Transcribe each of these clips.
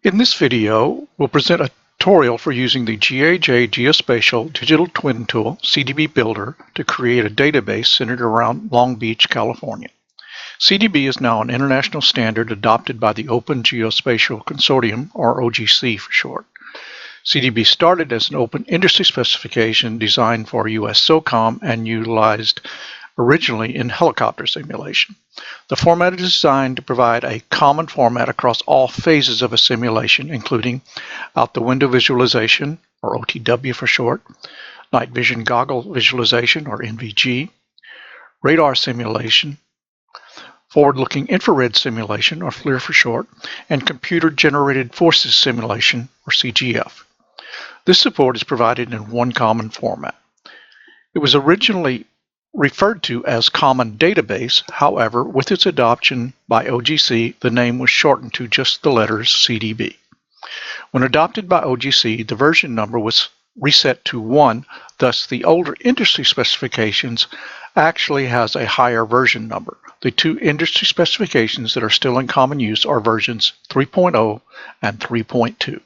In this video, we'll present a tutorial for using the GAJ-Geospatial Digital Twin Tool CDB Builder to create a database centered around Long Beach, California. CDB is now an international standard adopted by the Open Geospatial Consortium, or OGC for short. CDB started as an open industry specification designed for US SOCOM and utilized originally in helicopter simulation. The format is designed to provide a common format across all phases of a simulation, including out-the-window visualization, or OTW for short, night vision goggle visualization, or NVG, radar simulation, forward-looking infrared simulation, or FLIR for short, and computer-generated forces simulation, or CGF. This support is provided in one common format. It was originally referred to as Common Database. However, with its adoption by OGC, the name was shortened to just the letters CDB. When adopted by OGC, the version number was reset to 1, thus the older industry specifications actually has a higher version number. The two industry specifications that are still in common use are versions 3.0 and 3.2.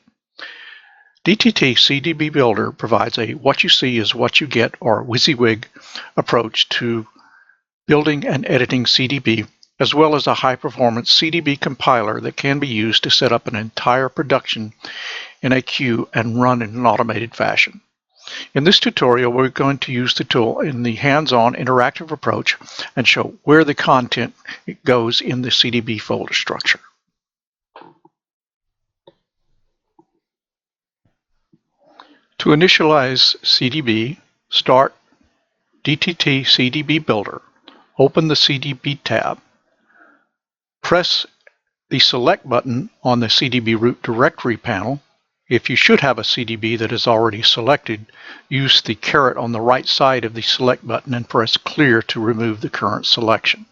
DTT CDB Builder provides a what you see is what you get, or WYSIWYG approach to building and editing CDB, as well as a high-performance CDB compiler that can be used to set up an entire production in a queue and run in an automated fashion. In this tutorial, we're going to use the tool in the hands-on interactive approach and show where the content goes in the CDB folder structure. To initialize CDB, start DTT CDB Builder. Open the CDB tab. Press the Select button on the CDB Root Directory panel. If you should have a CDB that is already selected, use the caret on the right side of the Select button and press Clear to remove the current selection.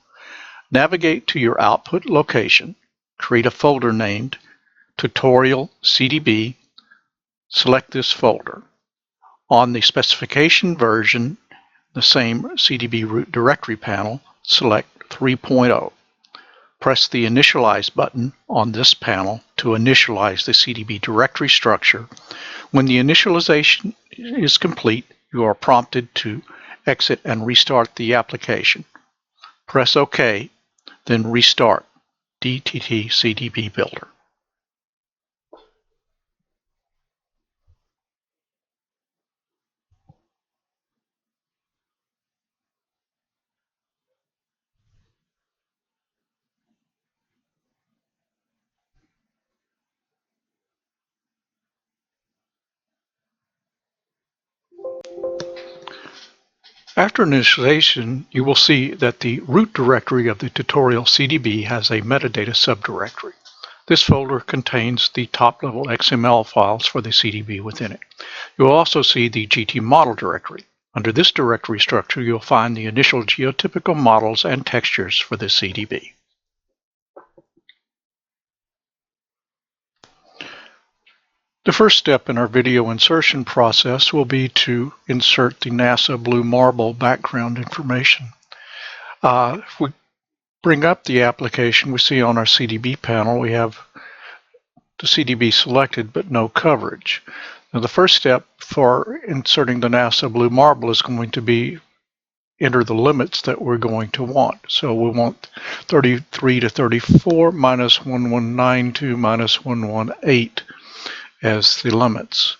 Navigate to your output location. Create a folder named Tutorial CDB. Select this folder. On the specification version, the same CDB Root Directory panel, select 3.0. Press the Initialize button on this panel to initialize the CDB directory structure. When the initialization is complete, you are prompted to exit and restart the application. Press OK, then restart DTT CDB Builder. After initialization, you will see that the root directory of the tutorial CDB has a metadata subdirectory. This folder contains the top-level XML files for the CDB within it. You will also see the GT model directory. Under this directory structure, you'll find the initial geotypical models and textures for the CDB. The first step in our video insertion process will be to insert the NASA Blue Marble background information. If we bring up the application, we see on our CDB panel we have the CDB selected but no coverage. Now, the first step for inserting the NASA Blue Marble is going to be enter the limits that we're going to want. So we want 33 to 34 minus 1192 minus 118 as the limits.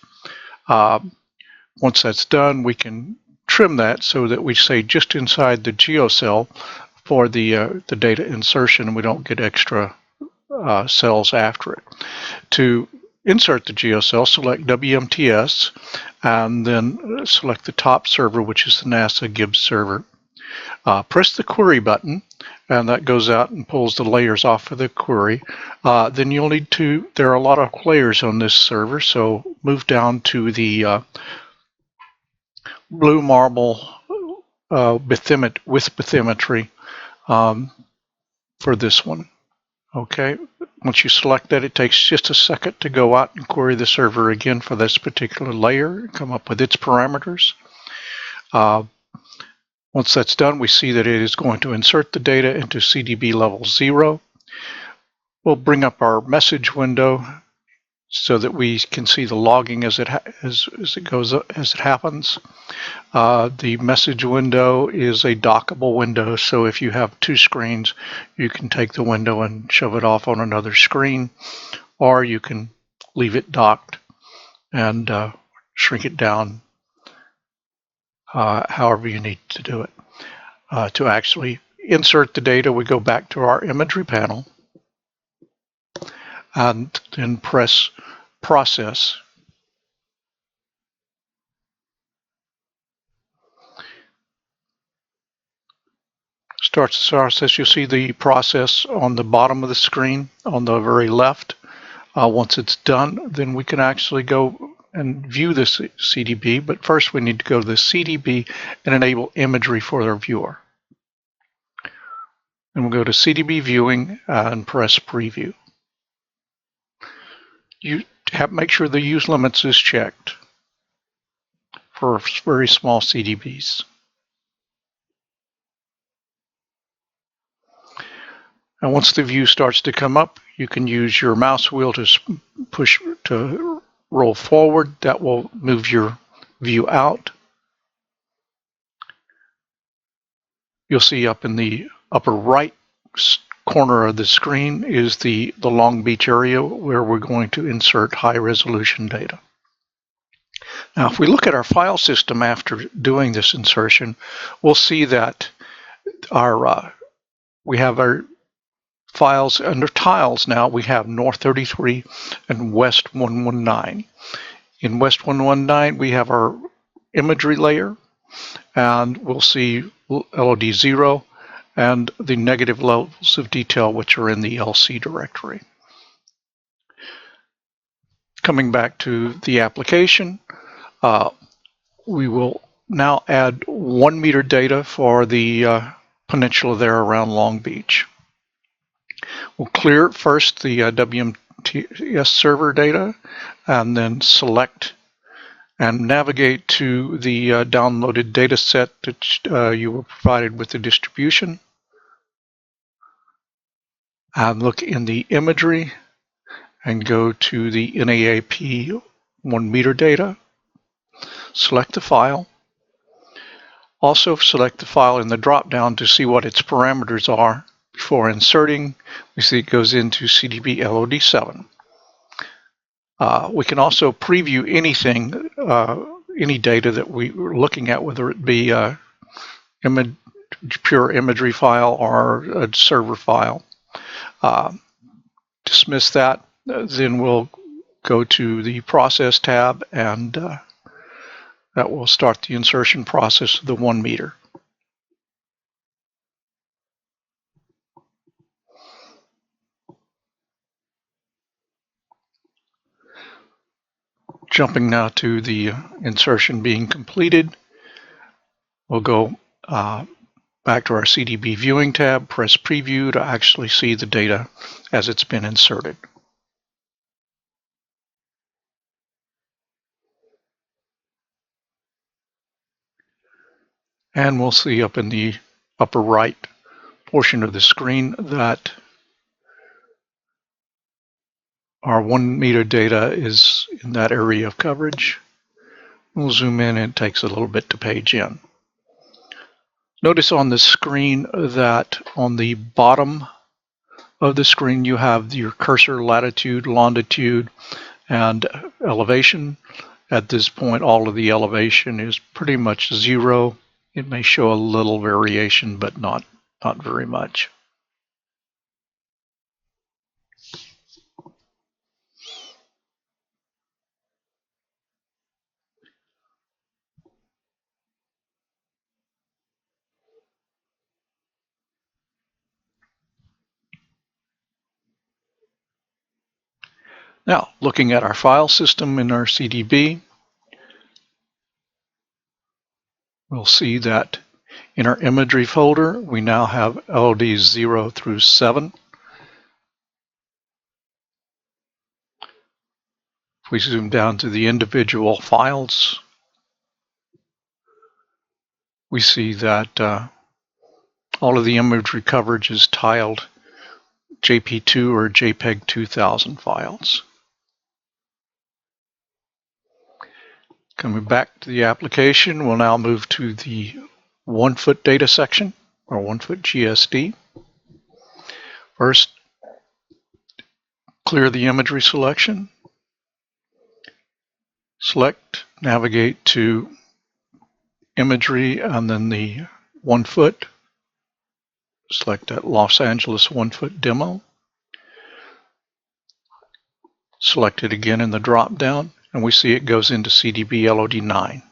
Once that's done, we can trim that so that we stay just inside the GeoCell for the data insertion, and we don't get extra cells after it. To insert the GeoCell, select WMTS and then select the top server, which is the NASA Gibbs server. Press the query button, and that goes out and pulls the layers off of the query. Then you'll need to, there are a lot of layers on this server, so move down to the Blue Marble with bathymetry for this one. Okay, once you select that, it takes just a second to go out and query the server again for this particular layer, come up with its parameters. Once that's done, we see that it is going to insert the data into CDB level 0. We'll bring up our message window so that we can see the logging as it happens. The message window is a dockable window, so if you have two screens, you can take the window and shove it off on another screen, or you can leave it docked and shrink it down however you need to do it. To actually insert the data, we go back to our imagery panel and then press Process. Starts the process. You'll see the process on the bottom of the screen on the very left. Once it's done, then we can actually go and view this CDB, but first we need to go to the CDB and enable imagery for our viewer. And we'll go to CDB viewing and press preview. You make sure the use limits is checked for very small CDBs. And once the view starts to come up, you can use your mouse wheel to push to roll forward. That will move your view out. You'll see up in the upper right corner of the screen is the Long Beach area where we're going to insert high resolution data. Now, if we look at our file system after doing this insertion, we'll see that we have our files under tiles now. We have North 33 and West 119. In West 119, we have our imagery layer, and we'll see LOD 0 and the negative levels of detail which are in the LC directory. Coming back to the application, we will now add 1 meter data for the peninsula there around Long Beach. We'll clear first the WMTS server data and then select and navigate to the downloaded data set that you were provided with the distribution. And look in the imagery and go to the NAAP 1 meter data. Select the file. Also select the file in the drop-down to see what its parameters are. Before inserting, we see it goes into CDB LOD7. We can also preview anything, any data that we were looking at, whether it be pure imagery file or a server file. Dismiss that, then we'll go to the Process tab, and that will start the insertion process of the 1 meter. Jumping now to the insertion being completed, we'll go back to our CDB viewing tab, press preview to actually see the data as it's been inserted. And we'll see up in the upper right portion of the screen that our 1 meter data is in that area of coverage. We'll zoom in, and it takes a little bit to page in. Notice on the screen that on the bottom of the screen you have your cursor latitude, longitude, and elevation. At this point, all of the elevation is pretty much 0. It may show a little variation, but not very much. Now, looking at our file system in our CDB, we'll see that in our imagery folder, we now have LODs 0 through 7. If we zoom down to the individual files, we see that all of the imagery coverage is tiled JP2 or JPEG 2000 files. Coming back to the application, we'll now move to the 1-foot data section, or 1-foot GSD. First, clear the imagery selection. Select, navigate to imagery, and then the 1-foot. Select that Los Angeles 1-foot demo. Select it again in the drop-down, and we see it goes into CDB LOD9.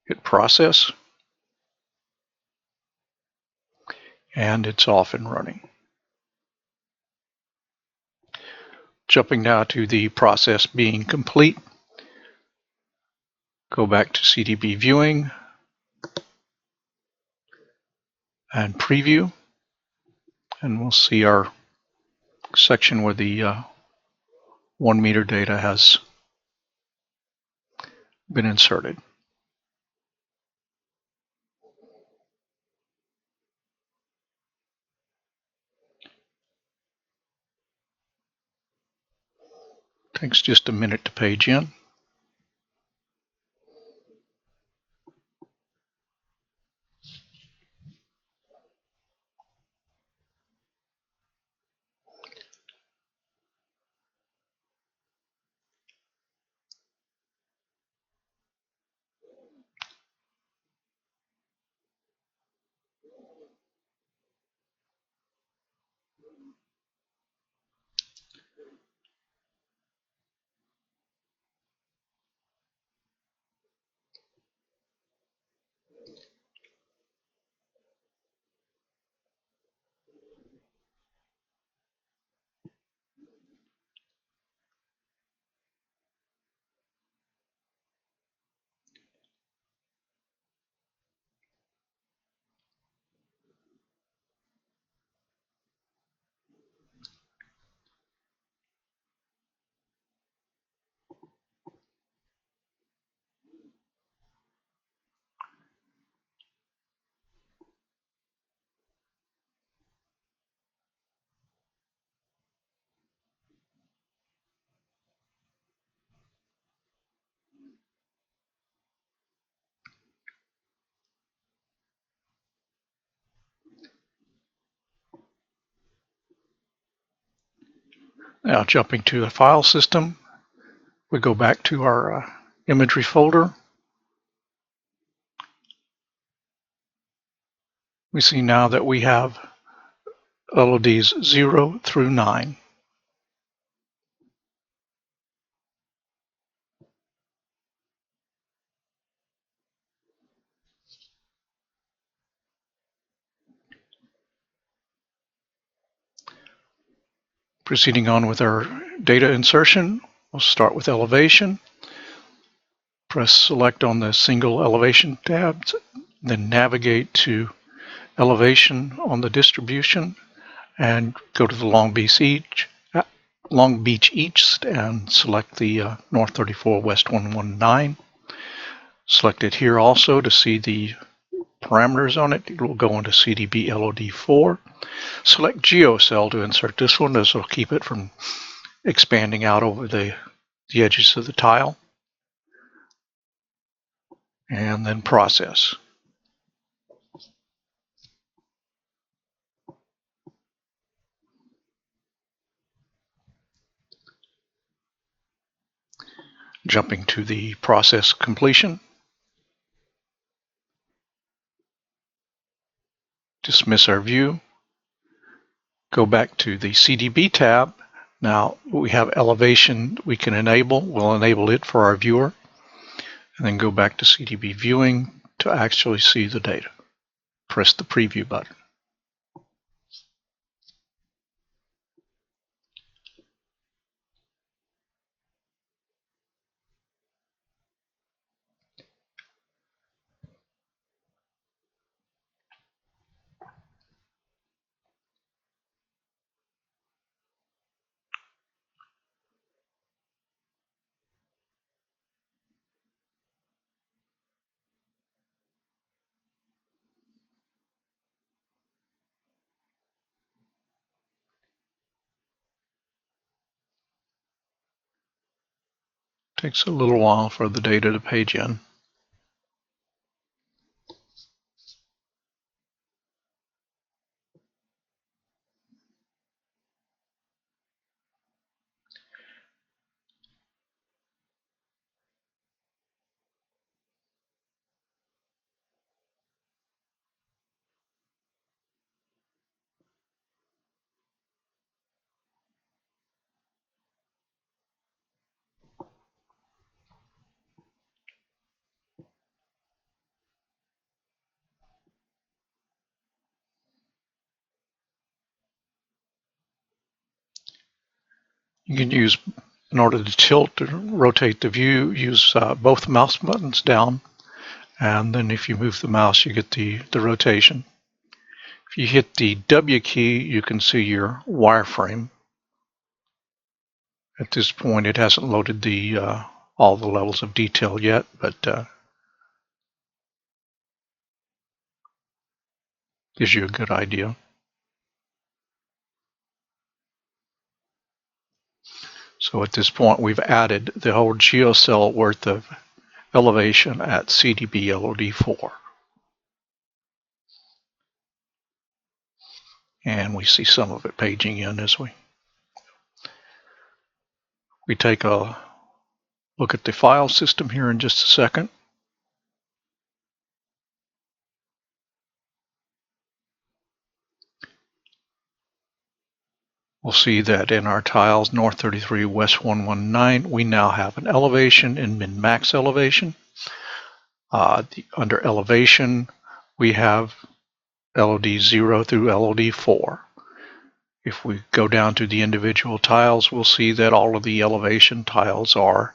Hit Process, and it's off and running. Jumping now to the process being complete, go back to CDB Viewing and Preview, and we'll see our section where the 1 meter data has been inserted. Takes just a minute to page in. Now jumping to the file system, we go back to our imagery folder. We see now that we have LODs 0 through 9. Proceeding on with our data insertion, we'll start with elevation. Press select on the single elevation tab, then navigate to elevation on the distribution and go to the Long Beach East and select the North 34 West 119. Select it here also to see the parameters on it. It will go into CDB LOD4. Select GeoCell to insert this one. This will keep it from expanding out over the edges of the tile. And then Process. Jumping to the process completion. Dismiss our view. Go back to the CDB tab. Now we have elevation we can enable. We'll enable it for our viewer. And then go back to CDB viewing to actually see the data. Press the preview button. Takes a little while for the data to page in. You can use, in order to tilt or rotate the view, use both mouse buttons down, and then if you move the mouse you get the rotation. If you hit the W key, you can see your wireframe. At this point it hasn't loaded the all the levels of detail yet, but gives you a good idea. So at this point we've added the whole geocell worth of elevation at CDB LOD4. And we see some of it paging in as we take a look at the file system here in just a second. We'll see that in our tiles North 33 West 119 we now have an elevation and min-max elevation. Under elevation we have LOD 0 through LOD 4. If we go down to the individual tiles, we'll see that all of the elevation tiles are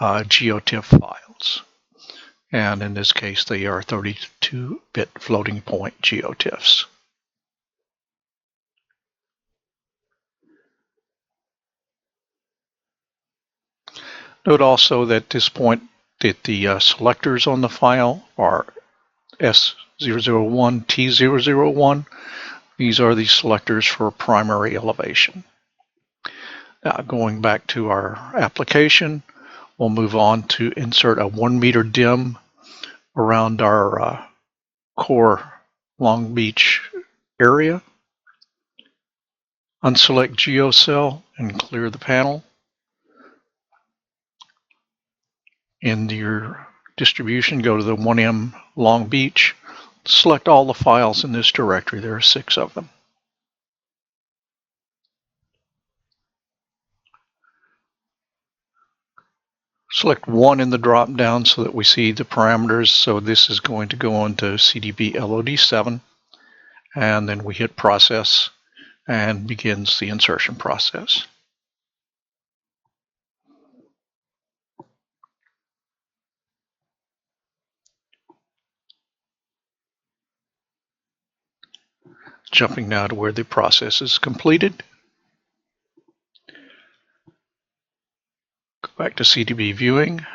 GeoTIFF files. And in this case, they are 32-bit floating point GeoTIFFs. Note also that at this point that the selectors on the file are S001, T001. These are the selectors for primary elevation. Now going back to our application, we'll move on to insert a 1 meter dim around our core Long Beach area. Unselect GeoCell and clear the panel. In your distribution, go to the 1M Long Beach. Select all the files in this directory. There are 6 of them. Select one in the drop down so that we see the parameters. So this is going to go into CDB LOD7, and then we hit process and begins the insertion process. Jumping now to where the process is completed. Go back to CDB viewing,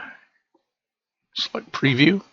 select preview.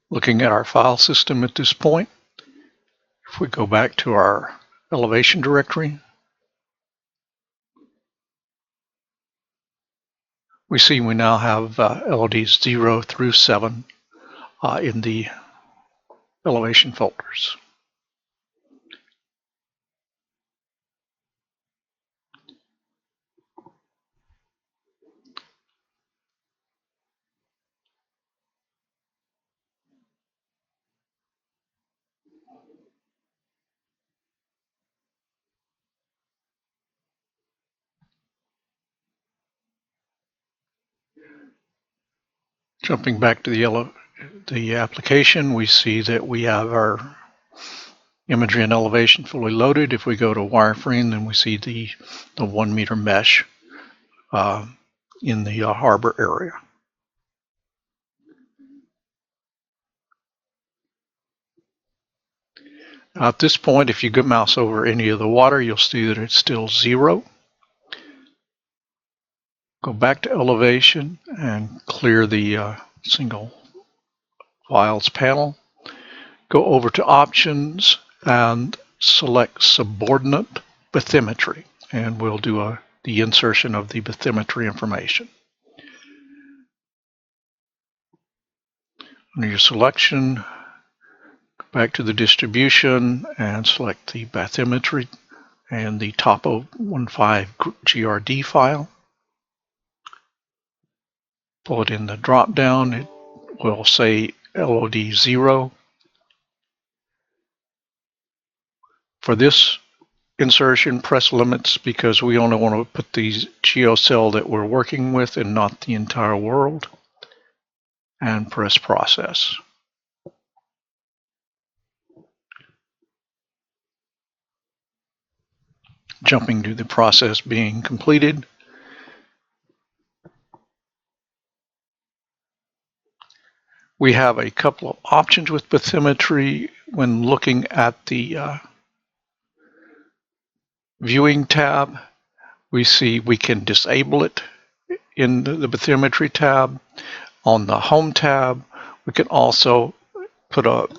Looking at our file system at this point, if we go back to our elevation directory, we see we now have LODs 0 through 7 in the elevation folders. Jumping back to the application, we see that we have our imagery and elevation fully loaded. If we go to wireframe, then we see the 1 meter mesh in the harbor area. At this point, if you go mouse over any of the water, you'll see that it's still 0. Go back to elevation and clear the single files panel. Go over to options and select subordinate bathymetry, and we'll do the insertion of the bathymetry information. Under your selection, go back to the distribution and select the bathymetry and the topo15 GRD file. Pull it in the drop down. It will say LOD 0. For this insertion, press limits because we only want to put the geocell that we're working with and not the entire world. And press process. Jumping to the process being completed. We have a couple of options with bathymetry when looking at the viewing tab. We see we can disable it in the bathymetry tab. On the home tab, we can also put a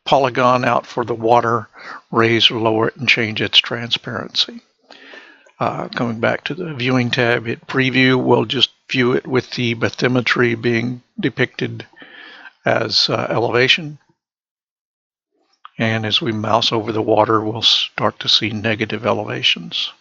polygon out for the water, raise or lower it, and change its transparency. Coming back to the viewing tab, hit preview. We'll just view it with the bathymetry being depicted as elevation. And as we mouse over the water, we'll start to see negative elevations.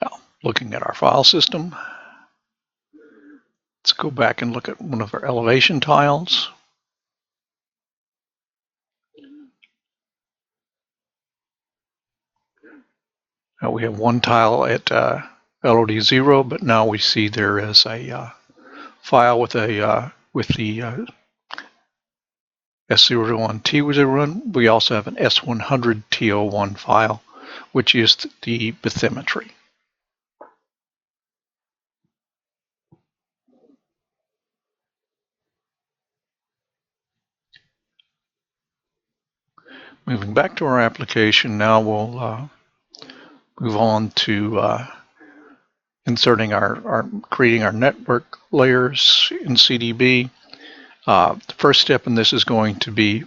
Now, looking at our file system, let's go back and look at one of our elevation tiles. Now we have one tile at LOD0, but now we see there is a file with the S01T01. We also have an S100T01 file, which is the bathymetry. Moving back to our application, now we'll move on to creating our network layers in CDB. The first step in this is going to be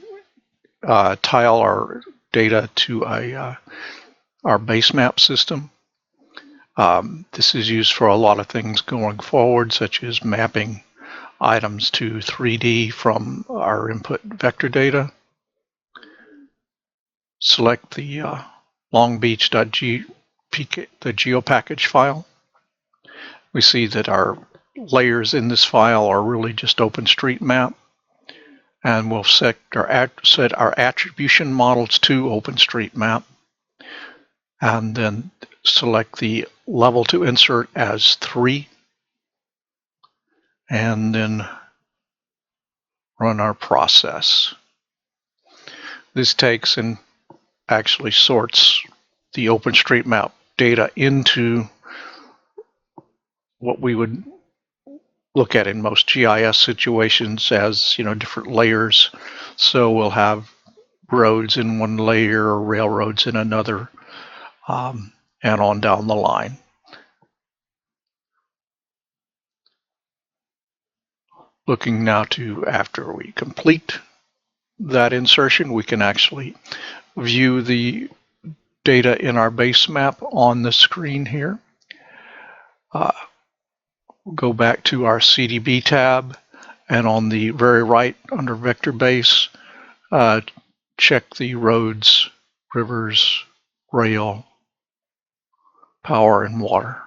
tile our data to our base map system. This is used for a lot of things going forward, such as mapping items to 3D from our input vector data. Select the longbeach.geopackage file. We see that our layers in this file are really just OpenStreetMap, and we'll set our attribution models to OpenStreetMap, and then select the level to insert as 3, and then run our process. This takes and actually sorts the OpenStreetMap data into what we would look at in most GIS situations as, different layers. So we'll have roads in one layer or railroads in another, and on down the line. Looking now to after we complete that insertion, we can actually view the data in our base map on the screen here. We'll go back to our CDB tab, and on the very right under vector base, check the roads, rivers, rail, power, and water.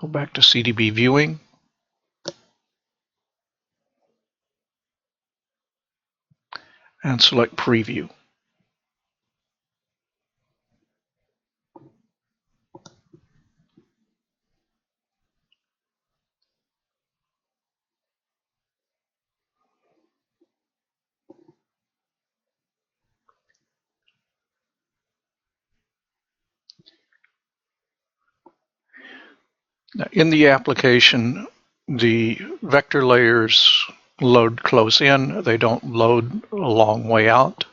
Go back to CDB viewing. And select preview. Now, in the application, the vector layers load close in. They don't load a long way out.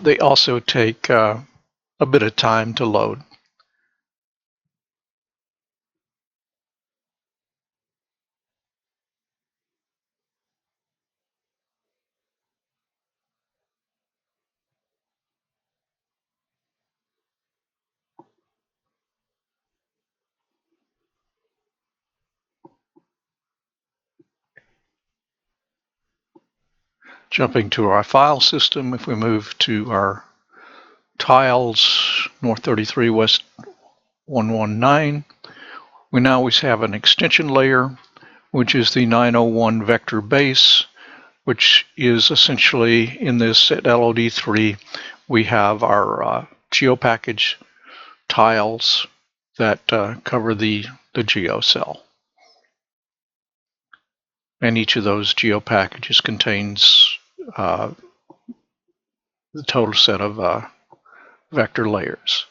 They also take a bit of time to load. Jumping to our file system, if we move to our tiles, North 33, West 119, we now always have an extension layer, which is the 901 vector base, which is essentially in this at LOD3, we have our GeoPackage tiles that cover the geo cell. And each of those GeoPackages contains the total set of vector layers.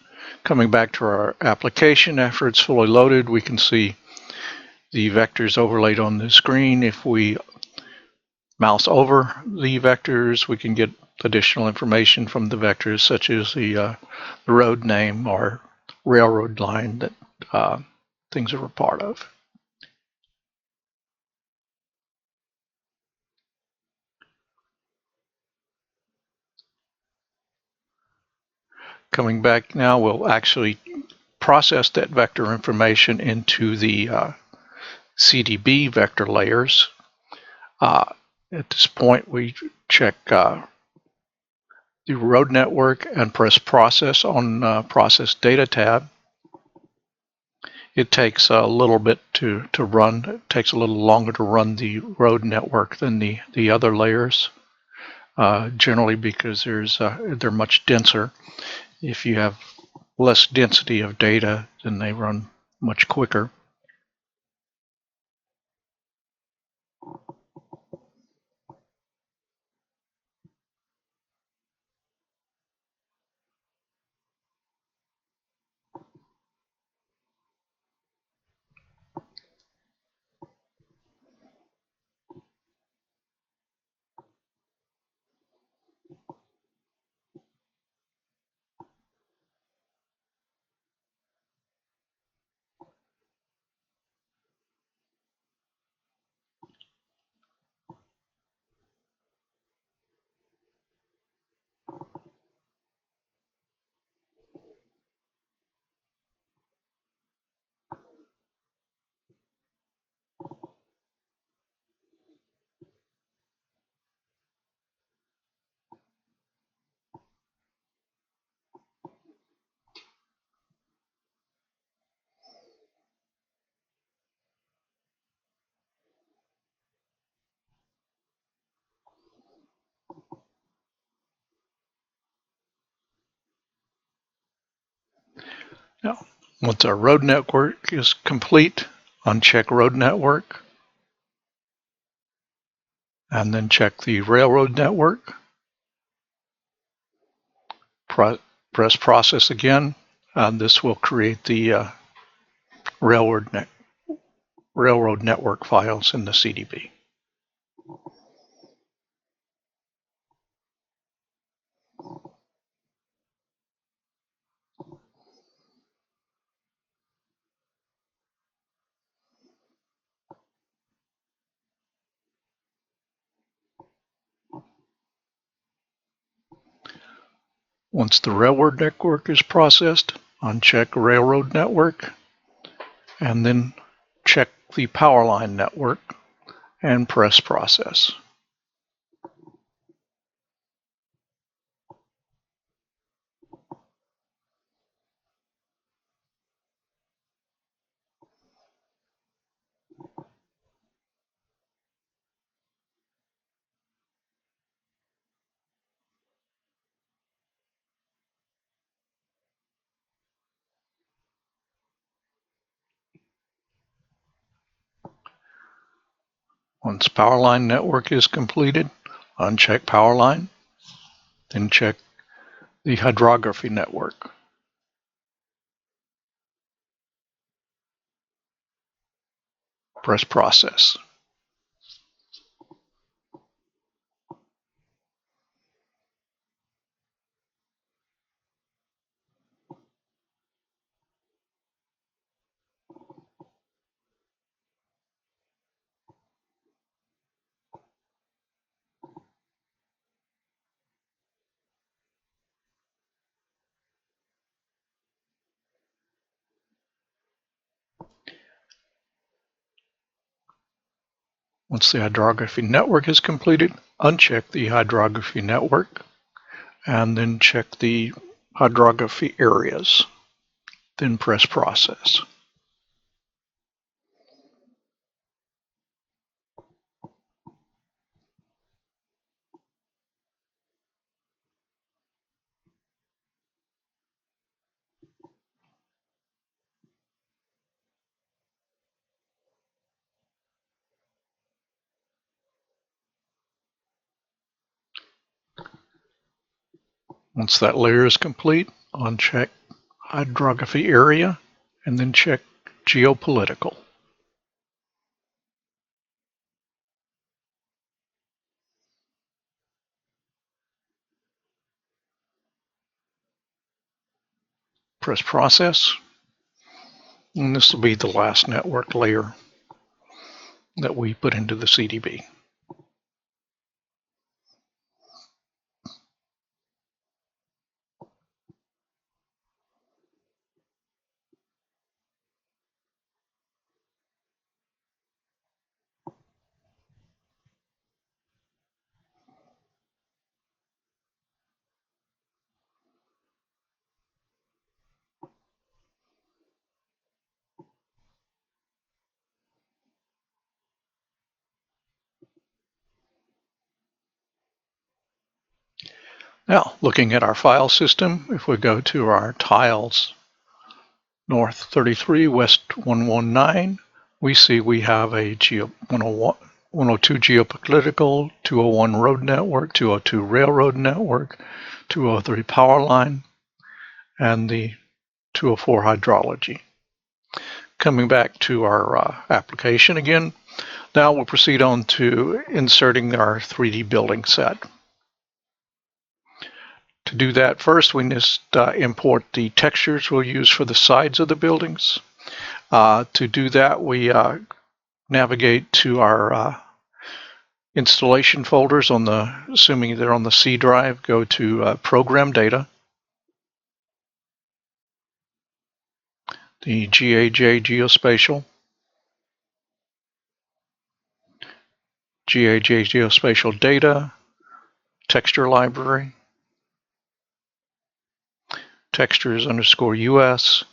Coming back to our application, after it's fully loaded, we can see the vectors overlaid on the screen. If we mouse over the vectors, we can get additional information from the vectors, such as the road name or railroad line that things are a part of. Coming back now, we'll actually process that vector information into the CDB vector layers. At this point, we check the road network and press process on process data tab. It takes a little bit to run. It takes a little longer to run the road network than the other layers, generally because they're much denser. If you have less density of data, then they run much quicker. Now, once our road network is complete, uncheck Road Network, and then check the Railroad Network. Press Process again, and this will create the railroad network files in the CDB. Once the railroad network is processed, uncheck Railroad Network, and then check the power line network and press Process. Once power line network is completed, uncheck Power Line, then check the hydrography network. Press Process. Once the hydrography network is completed, uncheck the hydrography network, and then check the hydrography areas. Then press Process. Once that layer is complete, uncheck Hydrography Area, and then check Geopolitical. Press Process, and this will be the last network layer that we put into the CDB. Now, looking at our file system, if we go to our Tiles North 33, West 119. We see we have a 102 geopolitical, 201 road network, 202 railroad network, 203 power line, and the 204 hydrology. Coming back to our application again, now we'll proceed on to inserting our 3D building set. To do that, first we just import the textures we'll use for the sides of the buildings. To do that, we navigate to our installation folders on the, assuming they're on the C drive, go to Program Data, the GAJ-Geospaital, GAJ-Geospaital Data, Texture Library, textures_US,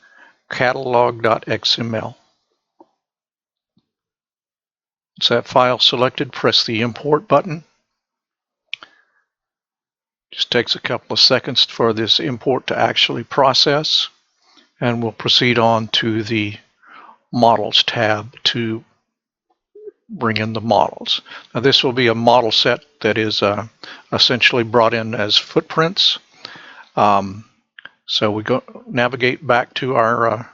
catalog.xml. Once that file selected, press the Import button. Just takes a couple of seconds for this import to actually process, and we'll proceed on to the Models tab to bring in the models. Now this will be a model set that is essentially brought in as footprints. So we navigate back to our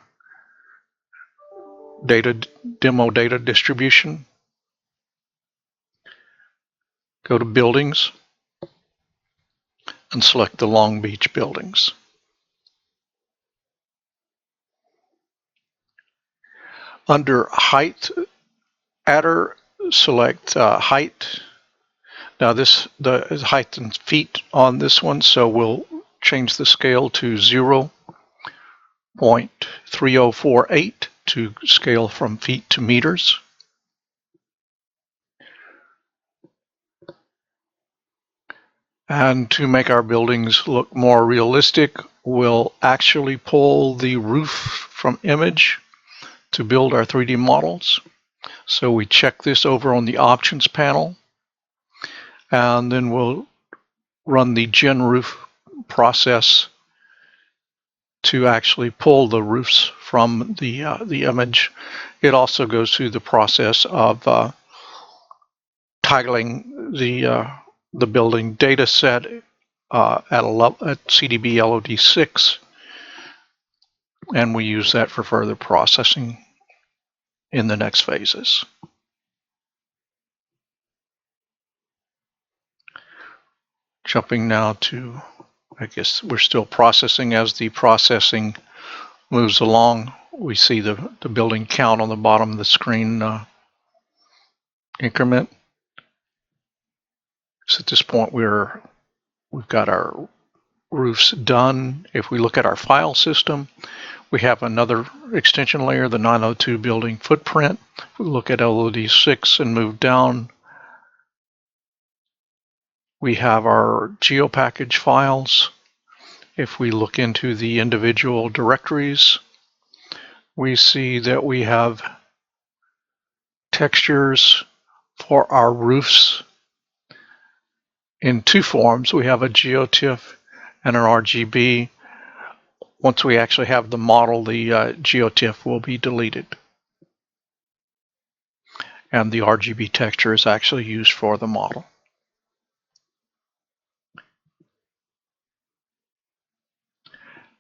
demo data distribution, go to Buildings, and select the Long Beach buildings. Under Height Adder, select Height. Now the height in feet on this one, so we'll change the scale to 0.3048 to scale from feet to meters. And to make our buildings look more realistic, we'll actually pull the roof from image to build our 3D models. So we check this over on the Options panel, and then we'll run the GenRoof process to actually pull the roofs from the image. It also goes through the process of titling the building data set at CDB LOD6, and we use that for further processing in the next phases. Jumping now to, I guess we're still processing. As the processing moves along, we see the building count on the bottom of the screen increment. So at this point we've got our roofs done. If we look at our file system, we have another extension layer, the 902 building footprint. If we look at LOD6 and move down, we have our GeoPackage files. If we look into the individual directories, we see that we have textures for our roofs in two forms. We have a GeoTIFF and an RGB. Once we actually have the model, the GeoTIFF will be deleted, and the RGB texture is actually used for the model.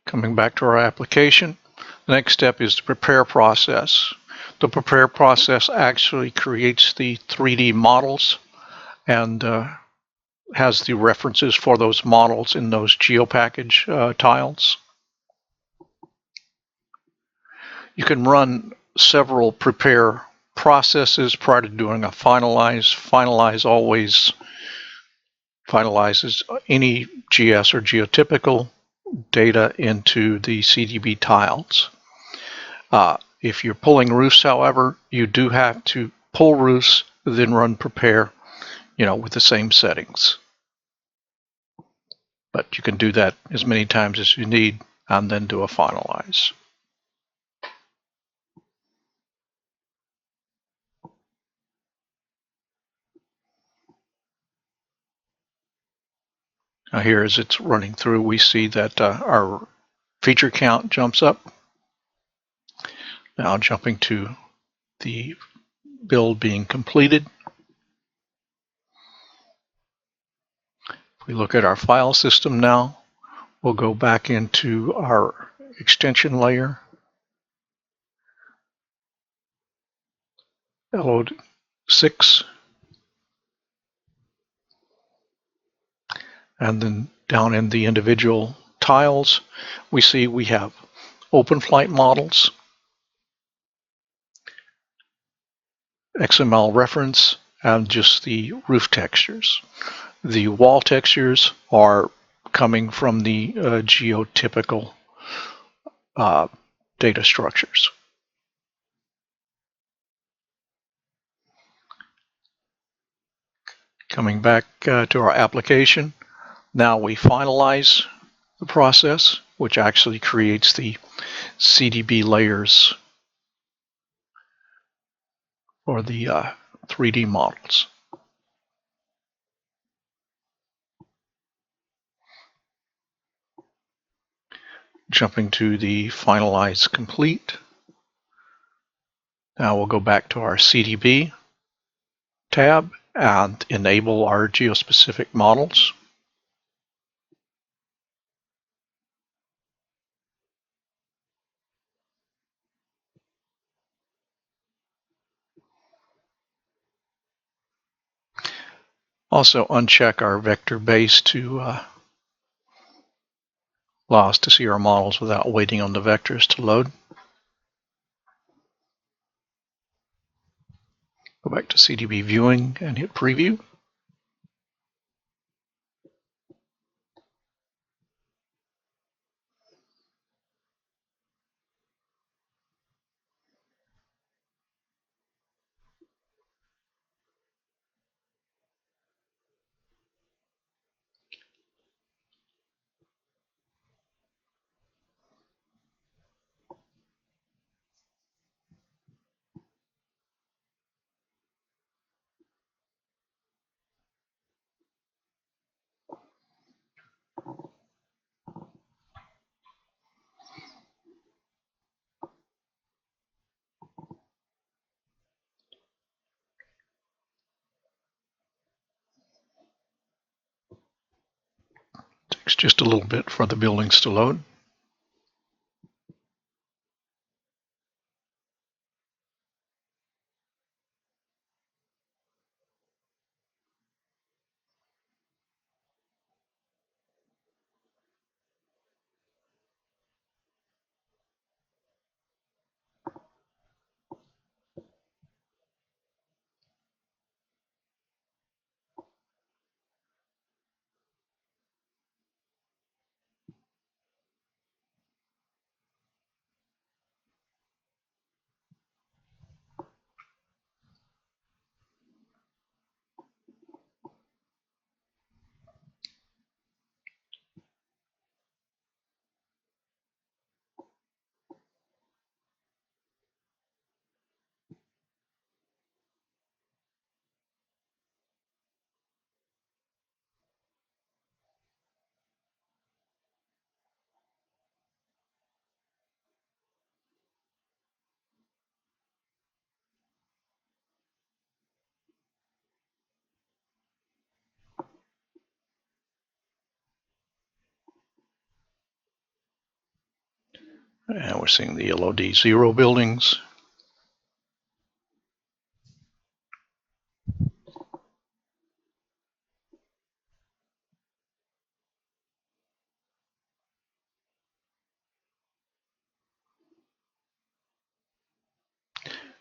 Coming back to our application, the next step is the prepare process. The prepare process actually creates the 3D models and has the references for those models in those GeoPackage tiles. You can run several prepare processes prior to doing a finalize. Finalize always finalizes any GS or geotypical data into the CDB tiles. If you're pulling roofs, however, you do have to pull roofs, then run prepare, with the same settings. But you can do that as many times as you need and then do a finalize. Now here, as it's running through, we see that our feature count jumps up. Now jumping to the build being completed. If we look at our file system now, we'll go back into our extension layer, LO6, and then down in the individual tiles, we see we have open flight models, XML reference, and just the roof textures. The wall textures are coming from the geotypical data structures. Coming back to our application, now we finalize the process, which actually creates the CDB layers for the 3D models. Jumping to the finalize complete. Now we'll go back to our CDB tab and enable our geospecific models. Also uncheck our vector base to allow us to see our models without waiting on the vectors to load. Go back to CDB viewing and hit preview. Takes just a little bit for the buildings to load. And we're seeing the LOD0 buildings.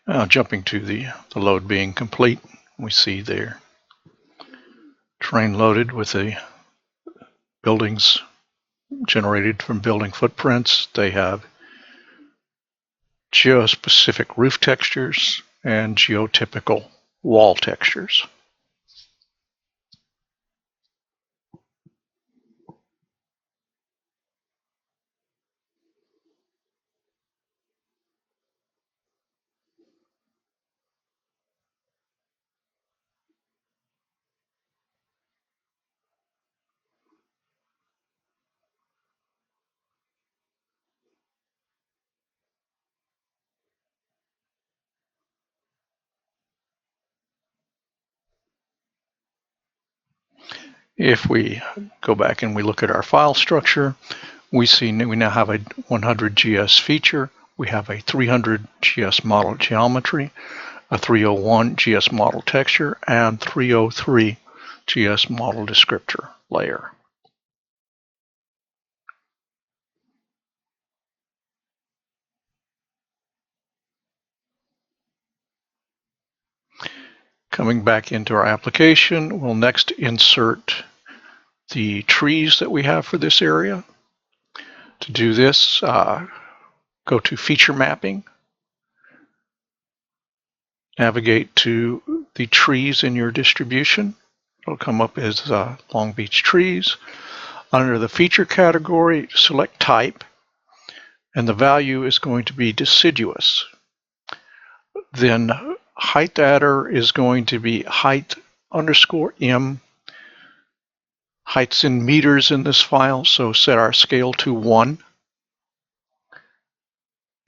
Now jumping to the load being complete, we see their train loaded with the buildings generated from building footprints. They have geospecific roof textures and geotypical wall textures. If we go back and we look at our file structure, we see we now have a 100 GS feature. We have a 300 GS model geometry, a 301 GS model texture, and 303 GS model descriptor layer. Coming back into our application, we'll next insert the trees that we have for this area. To do this, go to Feature Mapping, navigate to the trees in your distribution. It'll come up as Long Beach trees. Under the feature category, select Type, and the value is going to be deciduous. Then height adder is going to be height underscore M. Height's in meters in this file, so set our scale to 1.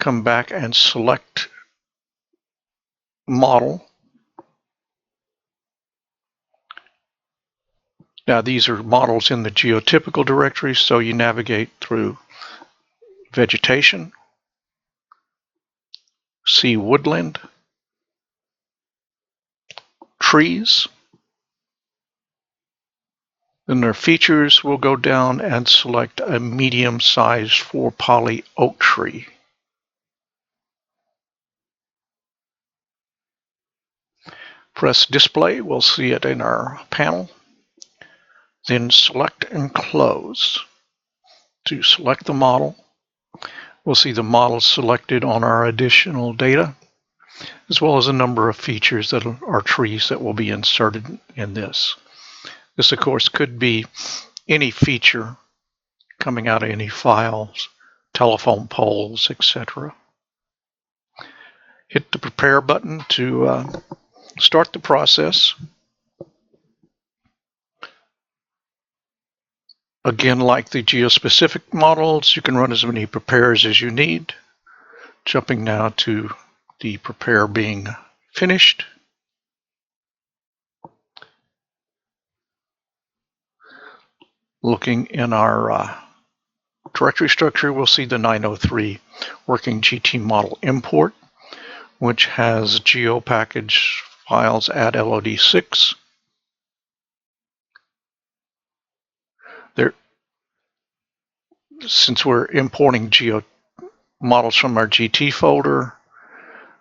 Come back and select Model. Now these are models in the geotypical directory, so you navigate through Vegetation, see Woodland, Trees. Then their features will go down and select a medium-sized 4-poly oak tree. Press Display, we'll see it in our panel. Then select and close. To select the model, we'll see the model selected on our additional data, as well as a number of features that are trees that will be inserted in this. This, of course, could be any feature coming out of any files, telephone poles, etc. Hit the Prepare button to start the process. Again, like the geospecific models, you can run as many prepares as you need. Jumping now to the prepare being finished. Looking in our directory structure, we'll see the 903 working GT model import, which has geo package files at LOD6. Since we're importing geo models from our GT folder,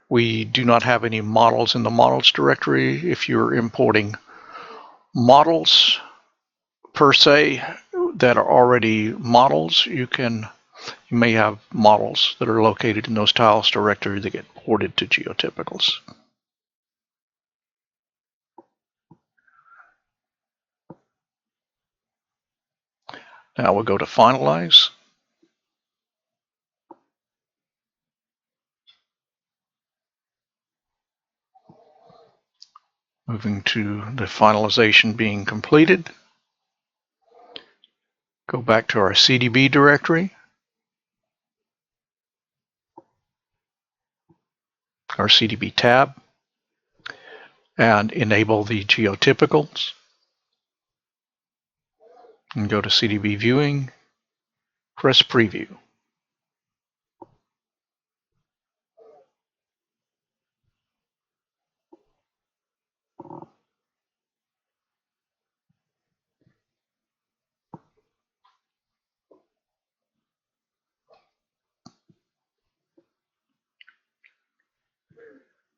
we do not have any models in the models directory. If you're importing models per se that are already models, you may have models that are located in those tiles directory that get ported to geotypicals. Now we'll go to Finalize. Moving to the finalization being completed. Go back to our CDB directory, our CDB tab, and enable the geotypicals. And go to CDB Viewing, press Preview.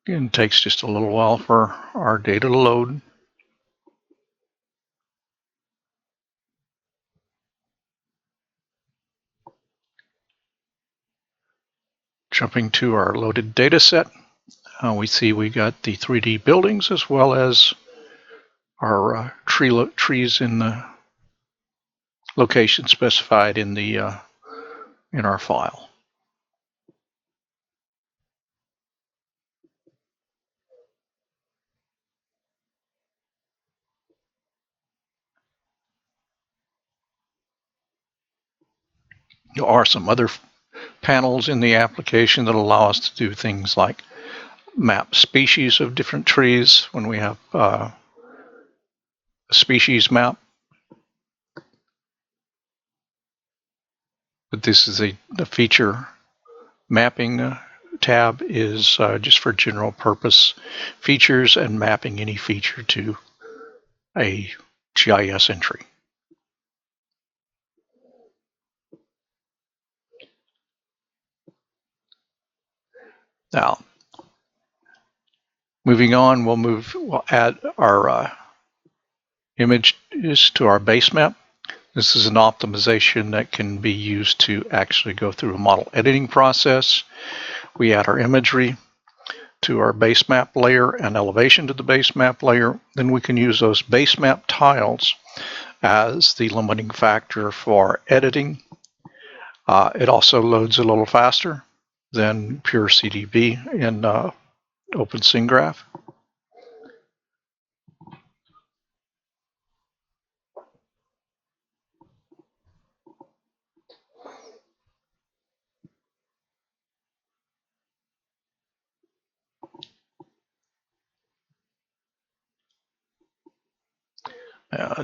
Again, it takes just a little while for our data to load. Jumping to our loaded data set, we see we got the 3D buildings as well as our trees in the location specified in our file. There are some other panels in the application that allow us to do things like map species of different trees when we have a species map. but this is the feature mapping tab is just for general purpose features and mapping any feature to a GIS entry. Now, moving on, we'll add our images to our base map. This is an optimization that can be used to actually go through a model editing process. We add our imagery to our base map layer and elevation to the base map layer. Then we can use those base map tiles as the limiting factor for editing. It also loads a little faster than pure CDB in OpenSceneGraph.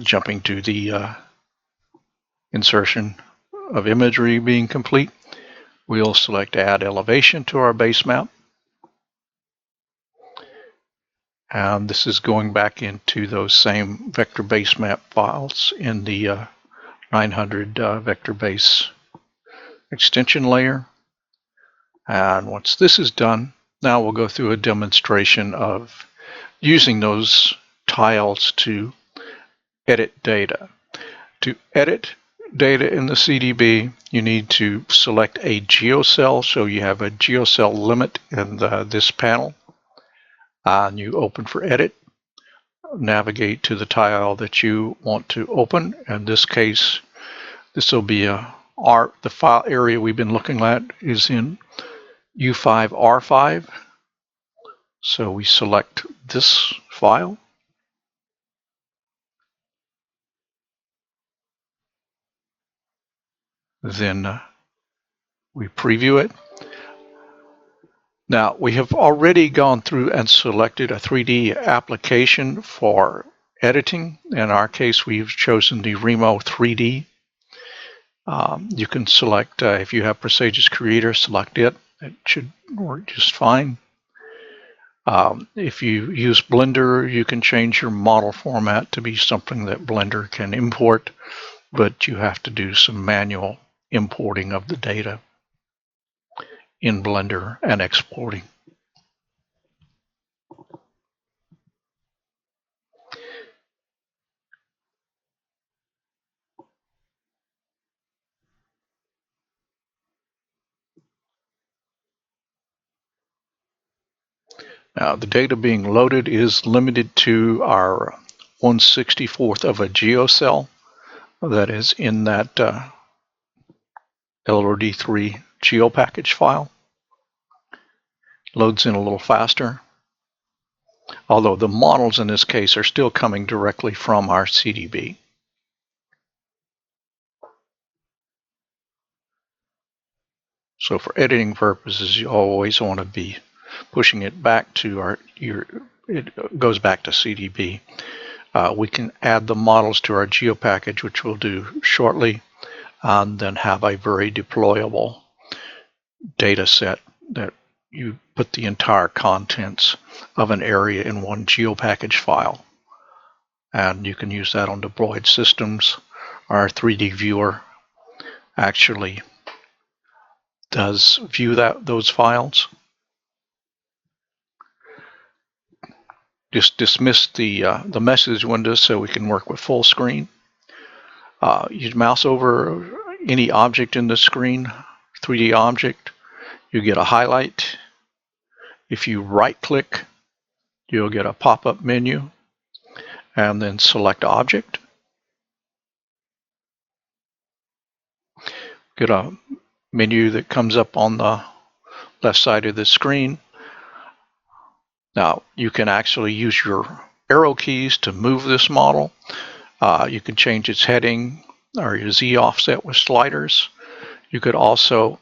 Jumping to the insertion of imagery being complete, we'll select Add Elevation to our base map. And this is going back into those same vector base map files in the 900 vector base extension layer. And once this is done, now we'll go through a demonstration of using those tiles to edit data. To edit data in the CDB, you need to select a geocell, so you have a geocell limit in this panel. And you open for edit, navigate to the tile that you want to open. In this case, this will be the file area we've been looking at is in U5R5. So we select this file. Then we preview it. Now, we have already gone through and selected a 3D application for editing. In our case, we've chosen the Remo 3D. You can select, if you have Presages Creator, select it. It should work just fine. If you use Blender, you can change your model format to be something that Blender can import, but you have to do some manual importing of the data in Blender and exporting. Now, the data being loaded is limited to our 1/64th of a geocell that is in that LOD3 geopackage file. Loads in a little faster, although the models in this case are still coming directly from our CDB. So for editing purposes, you always want to be pushing it back to it goes back to CDB. We can add the models to our geopackage, which we'll do shortly, and then have a very deployable data set that you put the entire contents of an area in one geopackage file. And you can use that on deployed systems. Our 3D viewer actually does view those files. Just dismiss the message window so we can work with full screen. You mouse over any object in the screen, 3D object, you get a highlight. If you right click, you'll get a pop-up menu and then select object. Get a menu that comes up on the left side of the screen. Now, you can actually use your arrow keys to move this model. You can change its heading or your Z offset with sliders. You could also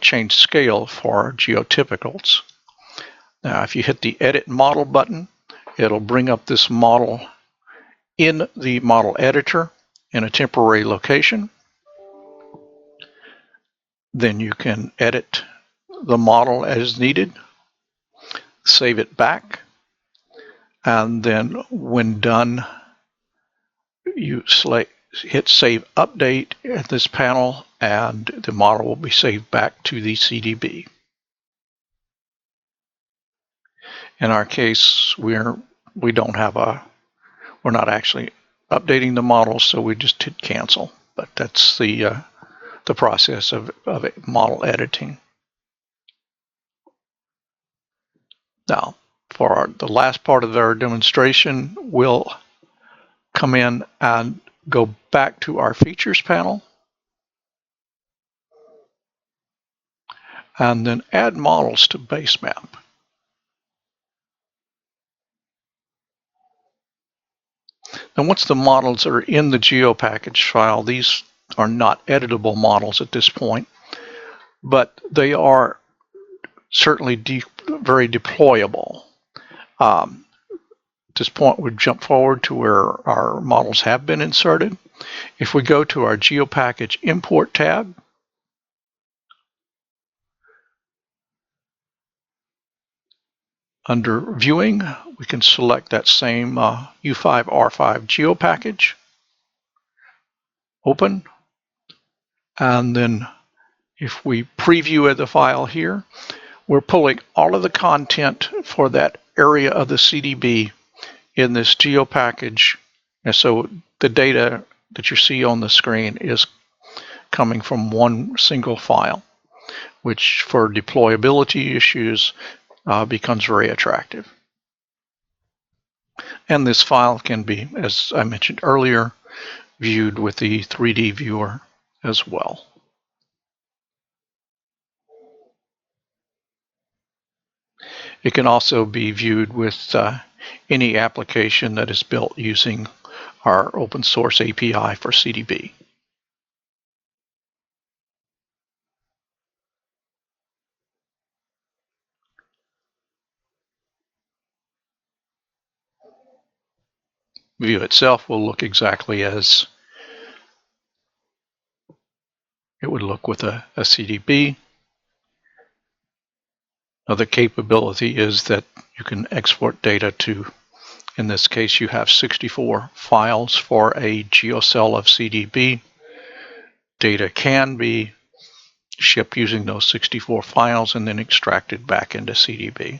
change scale for geotypicals. Now, if you hit the Edit Model button, it'll bring up this model in the model editor in a temporary location. Then you can edit the model as needed, save it back, and then when done, you hit Save Update at this panel, and the model will be saved back to the CDB. In our case, we're not actually updating the model, so we just hit Cancel. But that's the process of model editing. Now, for the last part of our demonstration, we'll come in and go back to our Features panel and then add models to Basemap. And once the models are in the GeoPackage file, these are not editable models at this point, but they are certainly very deployable. At this point, we jump forward to where our models have been inserted. If we go to our GeoPackage Import tab, under Viewing, we can select that same U5R5 GeoPackage, open, and then if we preview the file here, we're pulling all of the content for that area of the CDB in this GeoPackage. And so the data that you see on the screen is coming from one single file, which for deployability issues becomes very attractive. And this file can be, as I mentioned earlier, viewed with the 3D viewer as well. It can also be viewed with any application that is built using our open source API for CDB. View itself will look exactly as it would look with a CDB. Another capability is that you can export data to, in this case, you have 64 files for a GeoCell of CDB. Data can be shipped using those 64 files and then extracted back into CDB.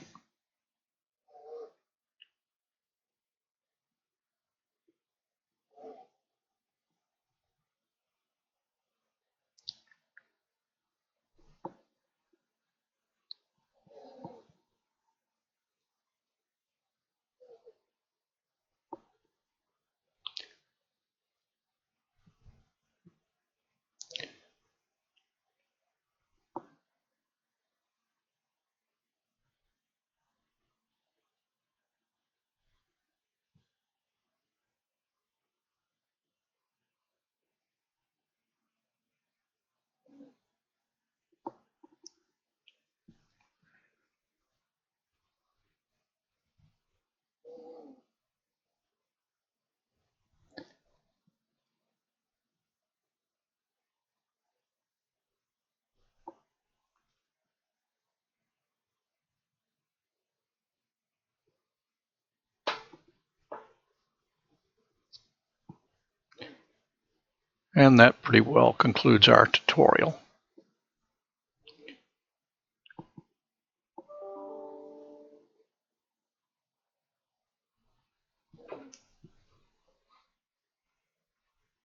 And that pretty well concludes our tutorial.